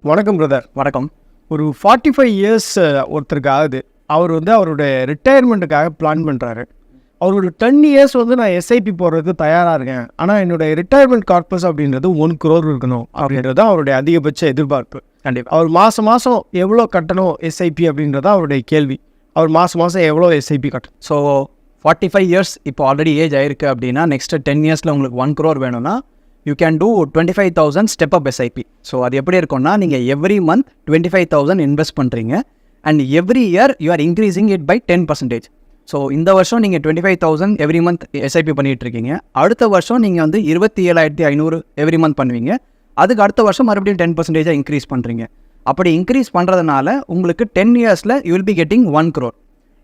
வணக்கம் பிரதர். வணக்கம். ஒரு 45 இயர்ஸ் ஒருத்தருக்கு ஆகுது. அவர் வந்து அவருடைய ரிட்டையர்மெண்ட்டுக்காக பிளான் பண்ணுறாரு. அவரோட 10 இயர்ஸ் வந்து நான் எஸ்ஐபி போடுறதுக்கு தயாராக இருக்கேன், ஆனால் என்னுடைய ரிட்டையர்மெண்ட் கார்பஸ் அப்படின்றது 1 crore இருக்கணும் அப்படின்றது தான் அவருடைய அதிகபட்ச எதிர்பார்ப்பு. கண்டிப்பாக அவர் மாதம் எவ்வளோ கட்டணும் எஸ்ஐபி அப்படின்றத அவருடைய கேள்வி. அவர் மாதம் எவ்வளோ எஸ்ஐபி கட்டணும்? ஸோ 45 இயர்ஸ் இப்போ ஆல்ரெடி ஏஜ் ஆயிருக்கு அப்படின்னா நெக்ஸ்ட்டு 10 இயர்ஸில் உங்களுக்கு 1 crore வேணும்னா you can do 25,000 step up SIP. So அது எப்படி இருக்கும்னா நீங்கள் எவ்ரி மந்த் 25,000 இன்வெஸ்ட் பண்ணுறீங்க and every year you are increasing it by 10%. So இந்த வருஷம் நீங்கள் 25,000 எவ்ரி மந்த் எஸ்ஐபி பண்ணிகிட்டு இருக்கீங்க. அடுத்த வருஷம் நீங்கள் வந்து 27,500 எவ்ரி மந்த் பண்ணுவீங்க. அதுக்கு அடுத்த வருஷம் மறுபடியும் 10% இன்க்ரீஸ் பண்ணுறீங்க. அப்படி இன்க்ரீஸ் பண்ணுறதுனால உங்களுக்கு 10 இயர்ஸில் you will be getting 1 crore.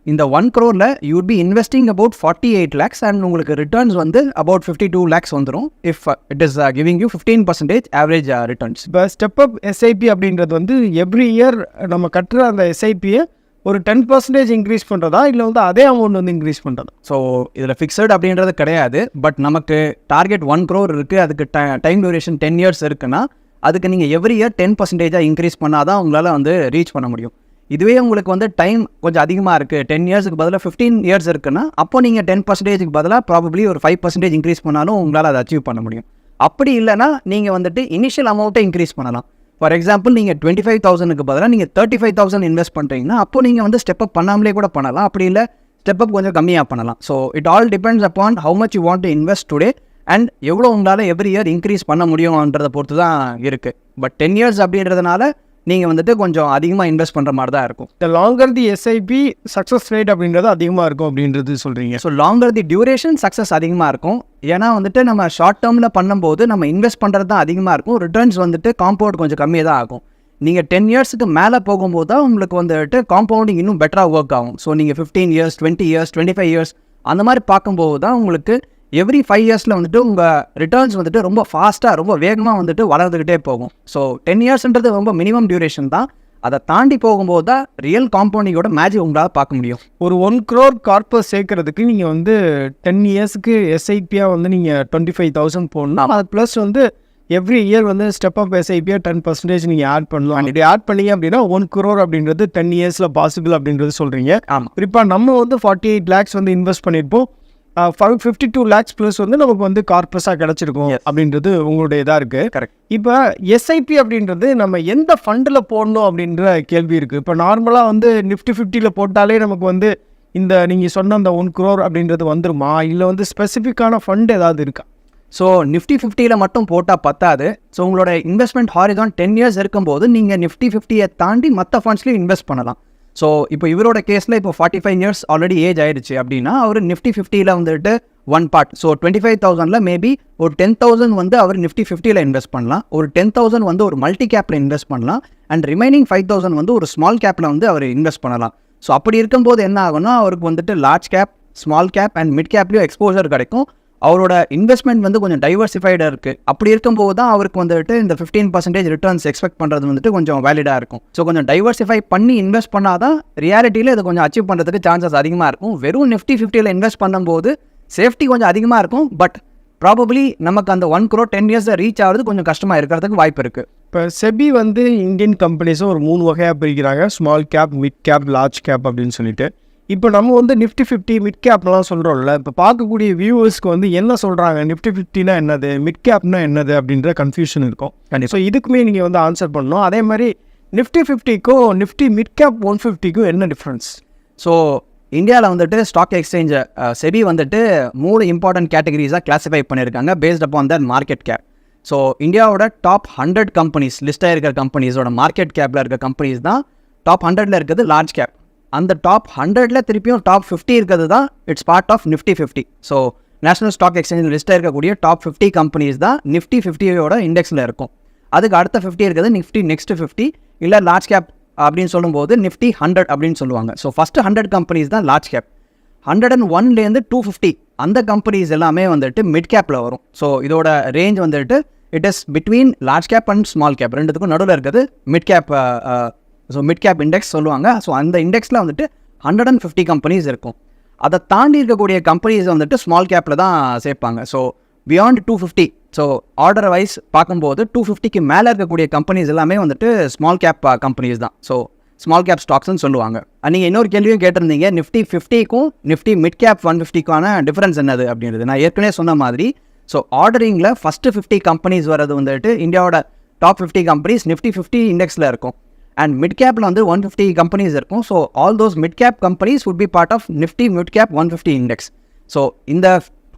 இந்த 1 crore you will be investing about 48 lakhs and உங்களுக்கு ரிட்டர்ன்ஸ் வந்து அபவுட் 52 lakhs வந்துடும் if it is giving you 15% average returns. இப்போ ஸ்டெப் அப் எஸ்ஐபி அப்படின்றது வந்து எவ்ரி இயர் நம்ம கட்டுற அந்த எஸ்ஐபியை ஒரு 10% இன்க்ரீஸ் பண்ணுறதா இல்லை வந்து அதே அமௌண்ட் வந்து இன்க்ரீஸ் பண்ணுறதா? ஸோ இதில் ஃபிக்ஸட் அப்படின்றது கிடையாது. பட் நமக்கு டார்கெட் 1 crore இருக்குது, அதுக்கு டைம் டியூரேஷன் 10 years இருக்குன்னா அதுக்கு நீங்கள் எவ்ரி இயர் 10% இன்க்ரீஸ் பண்ணால் தான் உங்களால் வந்து ரீச் பண்ண முடியும். இதுவே உங்களுக்கு வந்து டைம் கொஞ்சம் அதிகமாக இருக்குது, 10 இயர்ஸுக்கு பதிலாக 15 years இருக்குன்னா அப்போ நீங்கள் 10%க்கு பதிலாக ப்ராபப்ளி ஒரு 5% இன்க்ரீஸ் பண்ணாலும் உங்களால் அதை அச்சீவ் பண்ண முடியும். அப்படி இல்லைனா நீங்கள் வந்துட்டு இனிஷியல் அமௌண்ட்டை இன்க்ரீஸ் பண்ணலாம். ஃபார் எக்ஸாம்பிள் நீங்கள் 25,000க்கு பதிலாக நீங்கள் 35,000 இன்வெஸ்ட் பண்ணுறீங்கன்னா அப்போ நீங்கள் வந்து ஸ்டெப் அப் பண்ணாமலே கூட பண்ணலாம். அப்படி இல்லை ஸ்டெப் அப் கொஞ்சம் கம்மியாக பண்ணலாம். So it all depends upon how much you want to invest today and எவ்வளோ உங்களால் எவ்ரி இயர் இன்க்ரீஸ் பண்ண முடியும்ன்றதை பொறுத்து தான் இருக்குது. பட் 10 years அப்படின்றதுனால நீங்கள் வந்துட்டு கொஞ்சம் அதிகமாக இன்வெஸ்ட் பண்ணுற மாதிரி தான் இருக்கும். இந்த லாங்கர் தி எஸ்ஐபி சக்ஸஸ் ரேட் அப்படின்றது அதிகமாக இருக்கும் அப்படின்றது சொல்கிறீங்க. ஸோ லாங்கர் தி டியூரேஷன் சக்ஸஸ் அதிகமாக இருக்கும். ஏன்னா வந்துட்டு நம்ம ஷார்ட் டேர்மில் பண்ணும்போது நம்ம இன்வெஸ்ட் பண்ணுறது தான் அதிகமாக இருக்கும், ரிட்டர்ன்ஸ் வந்துட்டு காம்பவுண்ட் கொஞ்சம் கம்மியாக தான் ஆகும். நீங்கள் 10 yearsக்கு மேலே போகும்போது தான் உங்களுக்கு வந்துட்டு காம்பவுண்டிங் இன்னும் பெட்டராக ஒர்க் ஆகும். ஸோ நீங்கள் 15 years 20 years 25 years அந்த மாதிரி பார்க்கும்போது தான் உங்களுக்கு எவ்ரி 5 yearsல வந்துட்டு உங்கள் ரிட்டர்ன்ஸ் வந்துட்டு ரொம்ப ஃபாஸ்ட்டாக ரொம்ப வேகமாக வந்துட்டு வளர்ந்துக்கிட்டே போகும். ஸோ 10 yearsன்றது ரொம்ப மினிமம் டியூரேஷன் தான். அதை தாண்டி போகும்போது தான் ரியல் காம்பவுண்டிங்கோட மேஜிக் உங்களால் பார்க்க முடியும். ஒரு 1 crore கார்பஸ் சேர்க்கறதுக்கு நீங்கள் வந்து 10 yearsக்கு எஸ்ஐபியாக வந்து நீங்கள் 25,000 போடணும். அது ப்ளஸ் வந்து எவ்ரி இயர் வந்து ஸ்டெப் அப் எஸ்ஐபியாக 10% நீங்கள் ஆட் பண்ணலாம். அப்படி ஆட் பண்ணீங்க அப்படின்னா 1 crore அப்படின்றது 10 yearsல பாசிபிள் அப்படின்றது சொல்கிறீங்க. ஆமாம். குறிப்பாக நம்ம வந்து 48 lakhs வந்து இன்வெஸ்ட் பண்ணியிருப்போம். 52 lakhs ப்ளஸ் வந்து நமக்கு வந்து கார்பஸாக கிடச்சிருக்கும் அப்படின்றது உங்களுடைய இதாக இருக்குது. கரெக்ட். இப்போ எஸ்ஐபி அப்படின்றது நம்ம எந்த ஃபண்டில் போடணும் அப்படின்ற கேள்வி இருக்குது. இப்போ நார்மலாக வந்து நிஃப்டி 50ல் போட்டாலே நமக்கு வந்து இந்த நீங்கள் சொன்ன அந்த 1 crore அப்படின்றது வந்துருமா, இல்லை வந்து ஸ்பெசிஃபிக்கான ஃபண்ட் ஏதாவது இருக்கா? ஸோ நிஃப்டி 50ல் மட்டும் போட்டால் பத்தாது. ஸோ உங்களோட இன்வெஸ்ட்மெண்ட் ஹாரிசான் 10 years இருக்கும்போது நீங்கள் நிஃப்டி 50யை தாண்டி மற்ற ஃபண்ட்ஸ்லையும் இன்வெஸ்ட் பண்ணலாம். ஸோ இப்போ இவரோட கேஸில் இப்போ 45 years ஆல்ரெடி ஏஜ் ஆயிடுச்சு அப்படின்னா அவர் நிஃப்டி 50ல் வந்துட்டு 1 part. ஸோ 25,000ல் மேபி ஒரு 10,000 வந்து அவர் நிஃப்டி 50ல் இன்வெஸ்ட் பண்ணலாம், ஒரு 10,000 வந்து ஒரு மல்டி கேப்பில் இன்வெஸ்ட் பண்ணலாம் அண்ட் ரிமைனிங் 5,000 வந்து ஒரு ஸ்மால் கேப்பில் வந்து அவர் இன்வெஸ்ட் பண்ணலாம். ஸோ அப்படி இருக்கும்போது என்ன ஆகும்னா அவருக்கு வந்துட்டு large cap, small cap and mid கேப்லேயும் எக்ஸ்போஜர் கிடைக்கும். அவரோட இன்வெஸ்ட்மெண்ட் வந்து கொஞ்சம் டைவர்சிஃபைடாக இருக்குது. அப்படி இருக்கும்போது தான் அவருக்கு வந்துட்டு இந்த 15% ரிட்டர்ன்ஸ் எக்ஸ்பெக்ட் பண்ணுறது வந்துட்டு கொஞ்சம் வேலிடாக இருக்கும். ஸோ கொஞ்சம் டைவர்சிஃபை பண்ணி இன்வெஸ்ட் பண்ணால் தான் ரியாலிட்டியில் இதை கொஞ்சம் அச்சீவ் பண்ணுறதுக்கு சான்சஸ் அதிகமாக இருக்கும். வெறும் நிஃப்டி 50ல் இன்வெஸ்ட் பண்ணும்போது சேஃப்டி கொஞ்சம் அதிகமாக இருக்கும். பட் ப்ராபப்ளி நமக்கு அந்த 1 crore 10 years ரீச் ஆகிறது கொஞ்சம் கஷ்டமாக இருக்கிறதுக்கு வாய்ப்பு இருக்குது. இப்போ செபி வந்து இந்தியன் கம்பெனிஸும் ஒரு 3 வகையாக பிரிக்கிறாங்க, small cap, mid cap, large cap அப்படின்னு சொல்லிட்டு. இப்போ நம்ம வந்து நிஃப்டி 50 மிட் கேப்லாம் சொல்கிறோம்ல, இப்போ பார்க்கக்கூடிய வியூவர்ஸ்க்கு வந்து என்ன சொல்கிறாங்க, நிஃப்டி 50னா என்னது, மிட் கேப்னா என்னது அப்படின்ற கன்ஃபியூஷன் இருக்கும். ஸோ இதுக்குமே நீங்கள் வந்து ஆன்சர் பண்ணணும். அதே மாதிரி நிஃப்டி 50க்கும் நிஃப்டி மிட் கேப் 150க்கும் என்ன டிஃப்ரென்ஸ்? ஸோ இந்தியாவில் வந்துட்டு ஸ்டாக் எக்ஸ்சேஞ்சை செபி வந்துட்டு 3 இம்பார்ட்டன்ட் கேட்டகரிஸாக கிளாஸிஃபை பண்ணியிருக்காங்க based upon the market cap. So இந்தியாவோட டாப் 100 கம்பெனிஸ் லிஸ்ட்டாக இருக்கிற கம்பெனிஸோட மார்க்கெட் கேப்பில் இருக்க கம்பெனிஸ் தான் டாப் 100ல் இருக்கிறது லார்ஜ் கேப். அந்த டாப் 100ல் திருப்பியும் டாப் 50 இருக்கிறது தான் it's part of Nifty 50. So national stock எக்ஸ்சேஞ்சில் லிஸ்ட்டாக இருக்கக்கூடிய டாப் 50 கம்பெனிஸ் தான் நிஃப்டி 50யோட இண்டெக்ஸில் இருக்கும். அதுக்கு அடுத்த 50 இருக்கிறது நிஃப்டி நெக்ஸ்ட் 50 இல்லை லார்ஜ் கேப் அப்படின்னு சொல்லும்போது நிஃப்டி 100 அப்படின்னு சொல்லுவாங்க. ஸோ ஃபஸ்ட்டு 100 கம்பெனிஸ் தான் லார்ஜ் கேப். 101லேருந்து 250 அந்த கம்பெனிஸ் எல்லாமே வந்துட்டு மிட் கேப்பில் வரும். ஸோ இதோட ரேஞ்ச் வந்துட்டு it is between large cap and small cap, ரெண்டுத்துக்கும் நடுவில் இருக்கிறது mid cap. So mid cap index சொல்லுவாங்க. ஸோ அந்த இண்டெக்ஸில் வந்துட்டு 150 கம்பெனிஸ் இருக்கும். அதை தாண்டி இருக்கக்கூடிய கம்பெனிஸ் வந்துட்டு ஸ்மால் கேப்பில் தான் சேர்ப்பாங்க. So beyond 250. So order wise பார்க்கும்போது 250க்கு மேலே இருக்கக்கூடிய கம்பெனிஸ் எல்லாமே வந்துட்டு ஸ்மால் கேப் கம்பெனிஸ் தான். ஸோ ஸ்மால் கேப் ஸ்டாக்ஸ்னு சொல்லுவாங்க. நீங்கள் இன்னொரு கேள்வியும் கேட்டிருந்தீங்க, நிஃப்டி 50க்கும் நிஃப்டி மிட் கேப் 150க்கான டிஃப்ரென்ஸ் என்னது அப்படின்றது. நான் ஏற்கனவே சொன்ன மாதிரி ஸோ ஆர்டரிங்கில் ஃபஸ்ட்டு 50 கம்பெனிஸ் வரது வந்துட்டு இந்தியாவோட டாப் 50 கம்பெனிஸ் நிஃப்டி 50 இண்டெக்ஸில் இருக்கும். அண்ட் மிட் கேப்பில் வந்து 150 கம்பெனிஸ் இருக்கும். So all those mid cap companies would be part of Nifty mid cap 150 index. So இந்த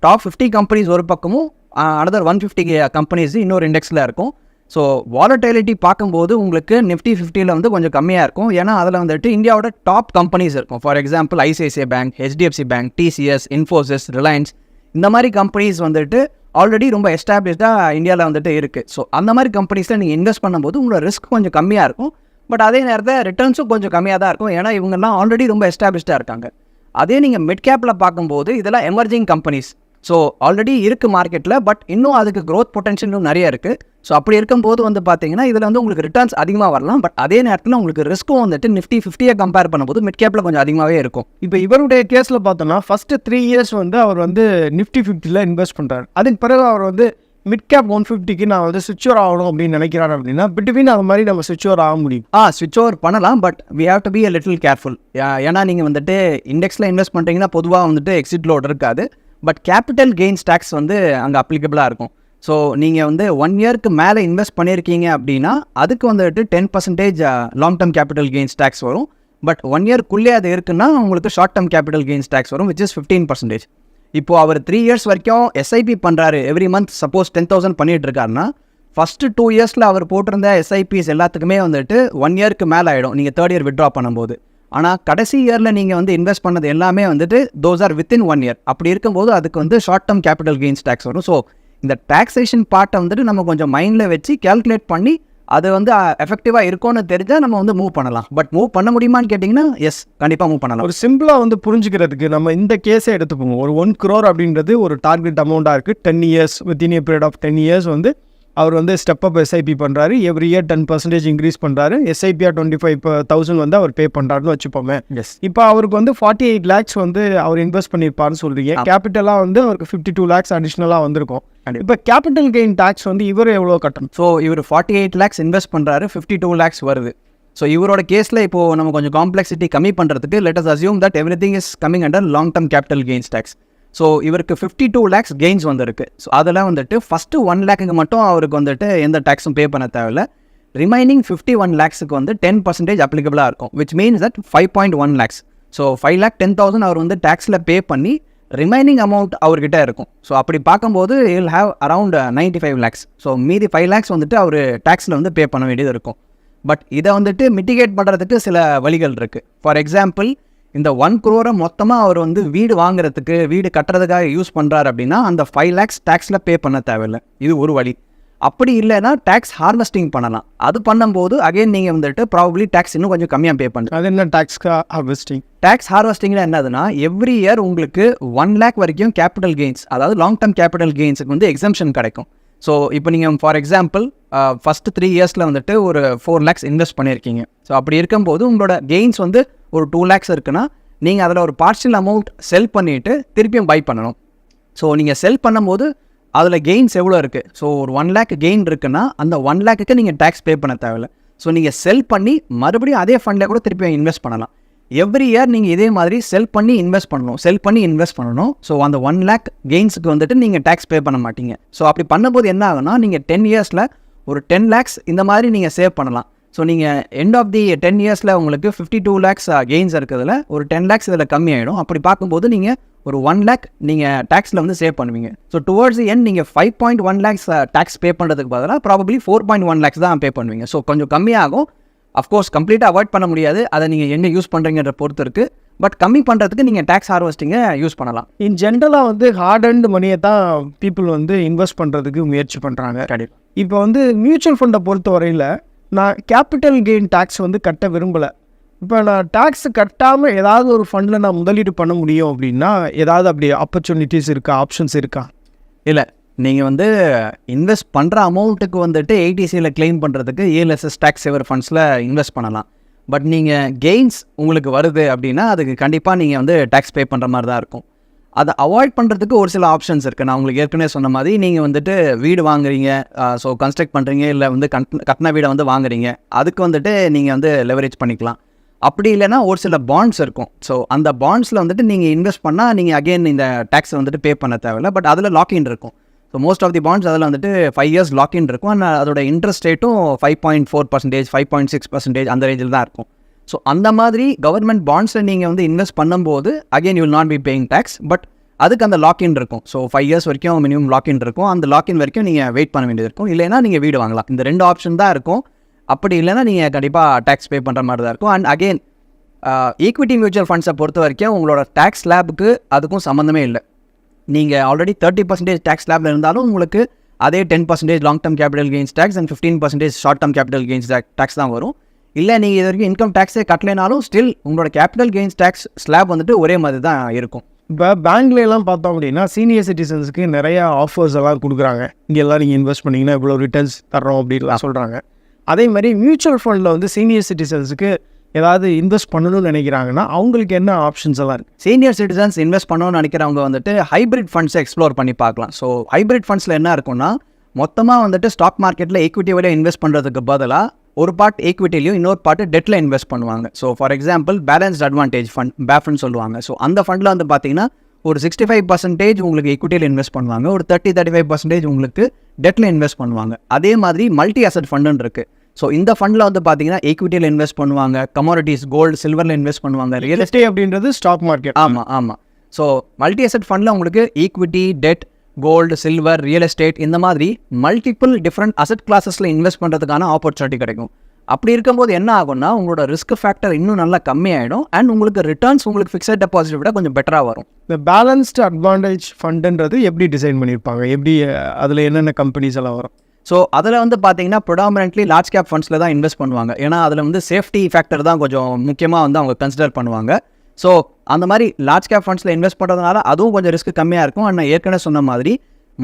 டாப் 50 கம்பெனிஸ் ஒரு பக்கமும் another 150 கம்பெனிஸ் இன்னொரு இண்டெக்ஸில் இருக்கும். ஸோ வாலட்டிலிட்டி பார்க்கும்போது உங்களுக்கு நிஃப்டி 50ல் வந்து கொஞ்சம் கம்மியாக இருக்கும். ஏன்னா அதில் வந்துட்டு இந்தியாவோட டாப் கம்பெனிஸ் இருக்கும். For example ICICI bank, HDFC bank, TCS, Infosys, Reliance, இந்த மாதிரி கம்பெனிஸ் வந்துட்டு ஆல்ரெடி ரொம்ப எஸ்டாப்ளிஷ்டாக இந்தியாவில் வந்துட்டு இருக்குது. ஸோ அந்த மாதிரி கம்பெனிஸில் நீங்கள் இன்வெஸ்ட் பண்ணும்போது உங்களோட ரிஸ்க் கொஞ்சம் கம்மியாக இருக்கும். பட் அதே நேரத்தில் ரிட்டர்ன்ஸும் கொஞ்சம் கம்மியாக தான் இருக்கும். ஏன்னா இவங்கெல்லாம் ஆல்ரெடி ரொம்ப எஸ்டாப்ளிஷ்டாக இருக்காங்க. அதே நீங்கள் மிட் கேப்பில் பார்க்கும்போது இதெல்லாம் எமர்ஜிங் கம்பெனிஸ். ஸோ ஆல்ரெடி இருக்குது மார்க்கெட்டில், பட் இன்னும் அதுக்கு க்ரோத் பொட்டன்ஷியலும் நிறைய இருக்குது. ஸோ அப்படி இருக்கும்போது வந்து பார்த்தீங்கன்னா இதில் வந்து உங்களுக்கு ரிட்டர்ன்ஸ் அதிகமாக வரலாம். பட் அதே நேரத்தில் உங்களுக்கு ரிஸ்க்கும் வந்துட்டு நிஃப்டி 50யை கம்பேர் பண்ணும்போது மிட் கேப்பில் கொஞ்சம் அதிகமாகவே இருக்கும். இப்போ இவருடைய கேஸில் பார்த்தோன்னா ஃபஸ்ட்டு 3 இயர்ஸ் வந்து அவர் வந்து நிஃப்டி 50ல் இன்வெஸ்ட் பண்ணுறாரு. அதுக்கு பிறகு அவர் வந்து மிட் கேப் 150க்கு நான் வந்து ஸ்விட்ச் ஓவர் ஆகணும் அப்படின்னு நினைக்கிறாரு. அப்படின்னா பிட்வீன் அது மாதிரி நம்ம ஸ்விட்ச் ஓவர் ஆக முடியும். ஸ்விட்ச் ஓவர் பண்ணலாம், but we have to be a little careful. ஏன்னா நீங்கள் வந்துட்டு இண்டெக்ஸில் இன்வெஸ்ட் பண்ணுறீங்கன்னா பொதுவாக வந்துட்டு எக்ஸிட் லோட் இருக்காது. பட் கேபிட்டல் கெயின்ஸ் டேக்ஸ் வந்து அங்கே அப்ளிகபிளாக இருக்கும். ஸோ நீங்கள் வந்து 1 இயருக்கு மேலே இன்வெஸ்ட் பண்ணியிருக்கீங்க அப்படின்னா அதுக்கு வந்துட்டு 10% long term capital gains tax வரும். பட் 1 இயர்க்குள்ளே அது இருக்குன்னா உங்களுக்கு short term capital gains tax வரும், which is 15%. இப்போது அவர் 3 இயர்ஸ் வரைக்கும் எஸ்ஐபி பண்ணுறாரு. எவ்ரி மந்த் சப்போஸ் 10,000 பண்ணிகிட்டு இருக்காருன்னா ஃபஸ்ட்டு 2 இயர்ஸில் அவர் போட்டிருந்த எஸ்ஐபிஸ் எல்லாத்துக்குமே வந்துட்டு 1 இயருக்கு மேலே ஆகிடும் நீங்கள் 3rd இயர் விட்ரா பண்ணும்போது. ஆனால் கடைசி இயரில் நீங்கள் வந்து இன்வெஸ்ட் பண்ணது எல்லாமே வந்துட்டு தோஸ் ஆர் வித்தின் 1 இயர். அப்படி இருக்கும்போது அதுக்கு வந்து short term capital gains tax வரும். ஸோ இந்த டாக்ஸேஷன் பார்ட்டை வந்துட்டு நம்ம கொஞ்சம் மைண்டில் வச்சு கேல்குலேட் பண்ணி அது வந்து எஃபெக்டிவாக இருக்கும்னு தெரிஞ்சால் நம்ம வந்து மூவ் பண்ணலாம். பட் மூவ் பண்ண முடியுமான்னு கேட்டிங்கன்னா எஸ், கண்டிப்பாக மூவ் பண்ணலாம். ஒரு சிம்பிளாக வந்து புரிஞ்சுக்கிறதுக்கு நம்ம இந்த கேஸை எடுத்துப்போம். ஒரு 1 crore அப்படின்றது ஒரு டார்கெட் அமௌண்ட்டாக இருக்குது. 10 years within a period of 10 years வந்து அவர் வந்து ஸ்டெப் அப் எஸ்ஐபி பண்ணுறாரு. எவ்ரி இயர் 10% இன்க்ரீஸ் பண்ணுறாரு. எஸ்ஐபியாக 25,000 வந்து அவர் பே பண்ணுறாருன்னு வச்சுப்போமே. எஸ், இப்போ அவருக்கு வந்து 48 lakhs வந்து அவர் இன்வெஸ்ட் பண்ணியிருப்பாருன்னு சொல்கிறீங்க. கேபிட்டலாக வந்து அவருக்கு 52 lakhs அடிஷ்னலாக வந்திருக்கும். இப்போ கேபிட்டல் கெயின் டேக்ஸ் வந்து இவர் எவ்வளோ கட்டணும்? ஸோ இவர் 48 lakhs இன்வெஸ்ட் பண்ணுறாரு, 52 lakhs வருது. ஸோ இவரோட கேஸில் இப்போது நம்ம கொஞ்சம் காம்ப்ளெக்சிட்டி கம்மி பண்ணுறதுக்கு let us assume that everything is coming under long term capital gains tax. So இவருக்கு 52 lakhs கெயின்ஸ் வந்திருக்கு. ஸோ அதெல்லாம் வந்துட்டு ஃபஸ்ட்டு 1 lakhக்கு மட்டும் அவருக்கு வந்துட்டு எந்த டேக்ஸும் பே பண்ண தேவையில்ல. ரிமைனிங் 51 lakhsக்கு வந்து 10% அப்ளிகபிளாக இருக்கும், which means that 5.1 lakhs. So 5,10,000 அவர் வந்து டேக்ஸில் பே பண்ணி ரிமைனிங் அமௌண்ட் அவர்கிட்ட இருக்கும். ஸோ அப்படி பார்க்கும்போது இல் ஹேவ் அரவுண்ட் 95 lakhs. ஸோ மீதி 5 lakhs வந்துட்டு அவர் டேக்ஸில் வந்து பே பண்ண வேண்டியது இருக்கும். பட் இதை வந்துட்டு மிட்டிகேட் பண்ணுறதுக்கு சில வழிகள் இருக்குது. ஃபார் எக்ஸாம்பிள், இந்த 1 crore மொத்தமாக அவர் வந்து வீடு வாங்குறதுக்கு வீடு கட்டுறதுக்காக யூஸ் பண்ணுறாரு அப்படின்னா அந்த 5 lakhs டேக்ஸில் பே பண்ண தேவையில்லை. இது ஒரு வழி. அப்படி இல்லைன்னா டேக்ஸ் ஹார்வெஸ்டிங் பண்ணலாம். அது பண்ணும்போது அகைன் நீங்கள் வந்துட்டு ப்ராபப்ளி டேக்ஸ் இன்னும் கொஞ்சம் கம்மியாக பே பண்ணுங்க. அது என்ன டேக்ஸ் ஹார்வெஸ்டிங்? டேக்ஸ் ஹார்வெஸ்டிங்கில் என்னதுன்னா எவ்ரி இயர் உங்களுக்கு 1 lakh வரைக்கும் கேபிட்டல் கெயின்ஸ், அதாவது லாங் டேர்ம் கேபிட்டல் கெயின்ஸுக்கு வந்து எக்ஸம்ஷன் கிடைக்கும். ஸோ இப்போ நீங்கள் ஃபார் எக்ஸாம்பிள் ஃபஸ்ட்டு 3 இயர்ஸில் வந்துட்டு ஒரு 4 lakhs இன்வெஸ்ட் பண்ணியிருக்கீங்க. ஸோ அப்படி இருக்கும்போது உங்களோட கெயின்ஸ் வந்து ஒரு 2 lakhs இருக்குன்னா நீங்கள் அதில் ஒரு பார்ஷியல் அமௌண்ட் செல் பண்ணிவிட்டு திருப்பியும் பை பண்ணணும். ஸோ நீங்கள் செல் பண்ணும்போது அதில் கெயின்ஸ் எவ்வளோ இருக்குது? ஸோ ஒரு 1 lakh கெயின் இருக்குன்னா அந்த 1 lakhக்கு நீங்கள் டேக்ஸ் பே பண்ண தேவையில்லை. ஸோ நீங்கள் செல் பண்ணி மறுபடியும் அதே ஃபண்டில் கூட திருப்பியும் இன்வெஸ்ட் பண்ணலாம். எவ்ரி இயர் நீங்கள் இதே மாதிரி செல் பண்ணி இன்வெஸ்ட் பண்ணணும். ஸோ அந்த 1 lakh கெயின்ஸுக்கு வந்துட்டு நீங்கள் டேக்ஸ் பே பண்ண மாட்டீங்க. ஸோ அப்படி பண்ணும்போது என்ன ஆகுனா நீங்கள் 10 இயர்ஸில் ஒரு 10 lakhs இந்த மாதிரி நீங்கள் சேவ் பண்ணலாம். ஸோ நீங்கள் எண்ட் ஆஃப் தி 10 இயர்ஸில் உங்களுக்கு 52 lakhs கெயின்ஸ் இருக்கிறதுல ஒரு 10 lakhs இதில் கம்மி ஆகிடும். அப்படி பார்க்கும்போது நீங்கள் ஒரு 1 lakh நீங்கள் டேக்ஸில் வந்து சேவ் பண்ணுவீங்க. ஸோ டுவர்ட்ஸ் தி எண்ட் நீங்கள் 5.1 lakhs டேக்ஸ் பே பண்ணுறதுக்கு பதிலாக ப்ராபப்ளி 4.1 lakhs தான் பே பண்ணுவீங்க. ஸோ கொஞ்சம் கம்மியாகும். அஃப்கோர்ஸ் கம்ப்ளீட்டாக அவாய்ட் பண்ண முடியாது, அதை நீங்கள் என்ன யூஸ் பண்ணுறீங்கன்ற பொறுத்து இருக்குது. பட் கம்மி பண்ணுறதுக்கு நீங்கள் டேக்ஸ் ஹார்வெஸ்டிங்கை யூஸ் பண்ணலாம். இன் ஜென்ரலாக வந்து ஹார்ட் அண்ட் மணியை தான் பீப்புள் வந்து இன்வெஸ்ட் பண்ணுறதுக்கு முயற்சி பண்ணுறாங்க. கண்டிப்பாக. இப்போ வந்து மியூச்சுவல் ஃபண்டை பொறுத்த வரையில் நான் கேபிட்டல் கெயின் டேக்ஸ் வந்து கட்ட விரும்பலை. இப்போ நான் டேக்ஸ் கட்டாமல் ஏதாவது ஒரு ஃபண்டில் நான் முதலீடு பண்ண முடியும் அப்படின்னா ஏதாவது அப்படி ஆப்பர்ச்சுனிட்டிஸ் இருக்கா, ஆப்ஷன்ஸ் இருக்கா? இல்லை, நீங்கள் வந்து இன்வெஸ்ட் பண்ணுற அமௌண்ட்டுக்கு வந்துட்டு ஏடிசியில் கிளைம் பண்ணுறதுக்கு ELSS டேக்ஸ் சேவர் ஃபண்ட்ஸில் இன்வெஸ்ட் பண்ணலாம். பட் நீங்கள் கெயின்ஸ் உங்களுக்கு வருது அப்படின்னா அதுக்கு கண்டிப்பாக நீங்கள் வந்து டேக்ஸ் பே பண்ணுற மாதிரி தான் இருக்கும். அதை அவாய்ட் பண்ணுறதுக்கு ஒரு சில ஆப்ஷன்ஸ் இருக்குது. நான் உங்களுக்கு ஏற்கனவே சொன்ன மாதிரி நீங்கள் வந்துட்டு வீடு வாங்குறீங்க, ஸோ கன்ஸ்ட்ரக்ட் பண்ணுறீங்க, இல்லை வந்து கட்டின வீடை வந்து வாங்குறீங்க, அதுக்கு வந்துட்டு நீங்கள் வந்து லெவரேஜ் பண்ணிக்கலாம். அப்படி இல்லைன்னா ஒரு சில பாண்ட்ஸ் இருக்கும். ஸோ அந்த பாண்ட்ஸில் வந்துட்டு நீங்கள் இன்வெஸ்ட் பண்ணால் நீங்கள் அகெயின் இந்த டேக்ஸை வந்துட்டு பே பண்ண தேவையில்லை. பட் அதில் லாக்இன் இருக்கும். So most of the bonds அதில் வந்துட்டு 5 years லாக்இன் இருக்கும். அண்ட் அதோட இன்ட்ரெஸ்ட் ரேட்டும் 5.4%, 5.6% அந்த ரேஞ்சில் தான் இருக்கும். ஸோ அந்த மாதிரி கவர்மெண்ட் பாண்ட்ஸில் நீங்கள் வந்து இன்வெஸ்ட் பண்ணும்போது again you will not be paying tax. But அதுக்கு அந்த லாக்இன் இருக்கும். ஸோ 5 years வரைக்கும் மினிமம் லாக்இன் இருக்கும். அந்த லாக்இன் வரைக்கும் நீங்கள் வெயிட் பண்ண வேண்டியது இருக்கும். இல்லைன்னா நீங்கள் வீடு வாங்கலாம். இந்த 2 ஆப்ஷன் தான் இருக்கும். அப்படி இல்லைன்னா நீங்கள் கண்டிப்பாக டேக்ஸ் பே பண்ணுற மாதிரி தான் இருக்கும். அண்ட் அகெயின் ஈக்விட்டி மியூச்சுவல் ஃபண்ட்ஸை பொறுத்த வரைக்கும் உங்களோட டேக்ஸ் ஸ்லாபுக்கு அதுக்கும் சம்மந்தமே இல்லை. நீங்கள் ஆல்ரெடி 30% டேக்ஸ் ஸ்லாபில் இருந்தாலும் உங்களுக்கு அதே 10% long term capital gains tax and 15% short term capital gains tax தான் வரும். இல்லை நீங்கள் இது வரைக்கும் இன்கம் டேக்ஸே கட்டலைனாலும் ஸ்டில் உங்களோட கேபிட்டல் கெயின்ஸ் டேக்ஸ் ஸ்லாப் வந்துட்டு ஒரே மாதிரி தான் இருக்கும். இப்போ பேங்க்லாம் பார்த்தோம் அப்படின்னா சீனியர் சிட்டிசன்ஸுக்கு நிறைய ஆஃபர்ஸ் எல்லாம் கொடுக்குறாங்க. இங்கே எல்லாம் நீங்கள் இன்வெஸ்ட் பண்ணிங்கன்னா இவ்வளோ ரிட்டர்ன்ஸ் தர்றோம் அப்படின்லாம் சொல்கிறாங்க. அதே மாதிரி மியூச்சுவல் ஃபண்டில் வந்து சீனியர் சிட்டிசன்ஸுக்கு ஏதாவது இன்வெஸ்ட் பண்ணணும்னு நினைக்கிறாங்கன்னா அவங்களுக்கு என்ன ஆப்ஷன்ஸ் எல்லாம் இருக்குது? சீனியர் சிட்டிசன்ஸ் இன்வெஸ்ட் பண்ணணும்னு நினைக்கிறவங்க வந்துட்டு ஹைப்ரிட் ஃபண்ட்ஸை எக்ஸ்ப்ளோர் பண்ணி பார்க்கலாம். ஸோ ஹைப்ரிட் ஃபண்ட்ஸில் என்ன இருக்குன்னா மொத்தமாக வந்துட்டு ஸ்டாக் மார்க்கெட்டில் ஈக்விட்டியோட இன்வெஸ்ட் பண்ணுறதுக்கு பதிலாக ஒரு பார்ட் ஈக்விட்டிலையும் இன்னொரு பார்ட் டெட்டில் இன்வெஸ்ட் பண்ணுவாங்க. So for example balanced advantage fund, பேஃப்னு சொல்லுவாங்க. ஸோ அந்த ஃபண்டில் வந்து பார்த்தீங்கன்னா ஒரு 65% உங்களுக்கு ஈக்விட்டியில் இன்வெஸ்ட் பண்ணுவாங்க, ஒரு 30-35% உங்களுக்கு டெட்டில் இன்வெஸ்ட் பண்ணுவாங்க. அதே மாதிரி மல்டி அசட் ஃபண்டுன்னு இருக்குது. ஸோ இந்த ஃபண்டில் வந்து பார்த்தீங்கன்னா ஈக்விட்டியில் இன்வெஸ்ட் பண்ணுவாங்க, கமாடிட்டிஸ் கோல்டு சில்வரில் இன்வெஸ்ட் பண்ணுவாங்க, ரியல் எஸ்டேட் அப்படின்றது ஸ்டாக் மார்க்கெட். ஆமாம். ஸோ மல்டி அசட் ஃபண்டில் உங்களுக்கு equity, debt, gold, silver, real estate இந்த மாதிரி மல்டிபிள் டிஃப்ரெண்ட் அசட் கிளாஸஸில் இன்வெஸ்ட் பண்ணுறதுக்கான ஆப்பர்ச்சுனிட்டி கிடைக்கும். அப்படி இருக்கும்போது என்ன ஆகும்னா உங்களோட ரிஸ்க் ஃபேக்டர் இன்னும் நல்லா கம்மியாயிடும் அண்ட் உங்களுக்கு ரிட்டர்ன்ஸ் உங்களுக்கு ஃபிக்ஸட் டெபாசிட் விட கொஞ்சம் பெட்டராக வரும். இந்த பேலன்ஸ்டு அட்வான்டேஜ் ஃபண்டுன்றது எப்படி டிசைன் பண்ணியிருப்பாங்க? எப்படி அதில் என்னென்ன கம்பெனிஸ் எல்லாம் வரும்? ஸோ அதில் வந்து பார்த்தீங்கன்னா ப்ரொடாமினென்ட்லி லார்ஜ் கேப் ஃபண்ட்ஸில் தான் இன்வெஸ்ட் பண்ணுவாங்க. ஏன்னா அதில் வந்து சேஃப்டி ஃபேக்டர் தான் கொஞ்சம் முக்கியமாக வந்து அவங்க கன்சிடர் பண்ணுவாங்க. ஸோ அந்த மாதிரி லார்ஜ் கேப் ஃபண்ட்ஸில் இன்வெஸ்ட் பண்ணுறதுனால அதுவும் கொஞ்சம் ரிஸ்க் கம்மியாக இருக்கும். ஆனால் ஏற்கனவே சொன்ன மாதிரி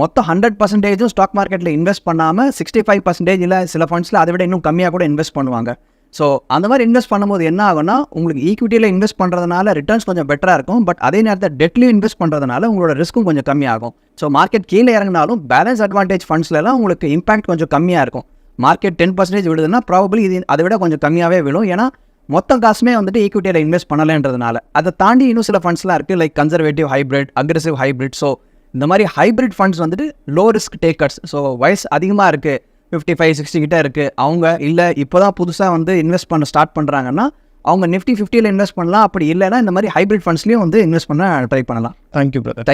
மொத்தம் 100% ஸ்டாக் மார்க்கெட்டில் இன்வெஸ்ட் பண்ணாமல் 65% இல்லை சில ஃபண்ட்ஸில் அதை விட இன்னும் கம்மியாக கூட இன்வெஸ்ட் பண்ணுவாங்க. ஸோ அந்த மாதிரி இன்வெஸ்ட் பண்ணும்போது என்ன ஆகும்னா உங்களுக்கு ஈக்விட்டியில் இன்வெஸ்ட் பண்ணுறதுனால ரிட்டர்ன்ஸ் கொஞ்சம் பெட்டராக இருக்கும். பட் அதே நேரத்தில் டெட்லையும் இன்வெஸ்ட் பண்ணுறதுனால உங்களோட ரிஸ்க்கும் கொஞ்சம் கம்மியாகும். ஸோ மார்க்கெட் கீழே இறங்கினாலும் பேலன்ஸ் அட்வான்டேஜ் ஃபண்ட்ஸ்லாம் உங்களுக்கு இம்பாக்ட் கொஞ்சம் கம்மியாக இருக்கும். மார்க்கெட் 10% விடுதுன்னா ப்ராபபிளி இது அதை விட கொஞ்சம் கம்மியாகவே விழும். ஏன்னா மொத்த காசுமே வந்துட்டு ஈக்விட்டியில் இன்வெஸ்ட் பண்ணலைன்றதுனால. அதை தாண்டி இன்னும் சில ஃபண்ட்ஸ்லாம் இருக்குது, like conservative hybrid, aggressive hybrid. So இந்த மாதிரி ஹைப்ரிட் ஃபண்ட்ஸ் வந்துட்டு லோ ரிஸ்க் டேக்கர்ஸ், ஸோ வயசு அதிகமாக இருக்குது, 55-60 கிட்ட இருக்குது, அவங்க இல்லை இப்போ தான் புதுசாக வந்து இன்வெஸ்ட் பண்ண ஸ்டார்ட் பண்ணுறாங்கன்னா அவங்க Nifty 50 இன்வெஸ்ட் பண்ணலாம். அப்படி இல்லைன்னா இந்த மாதிரி ஹைப்ரிட் ஃபண்ட்ஸ்லையும் வந்து இன்வெஸ்ட் பண்ண ட்ரை பண்ணலாம். Thank you brother.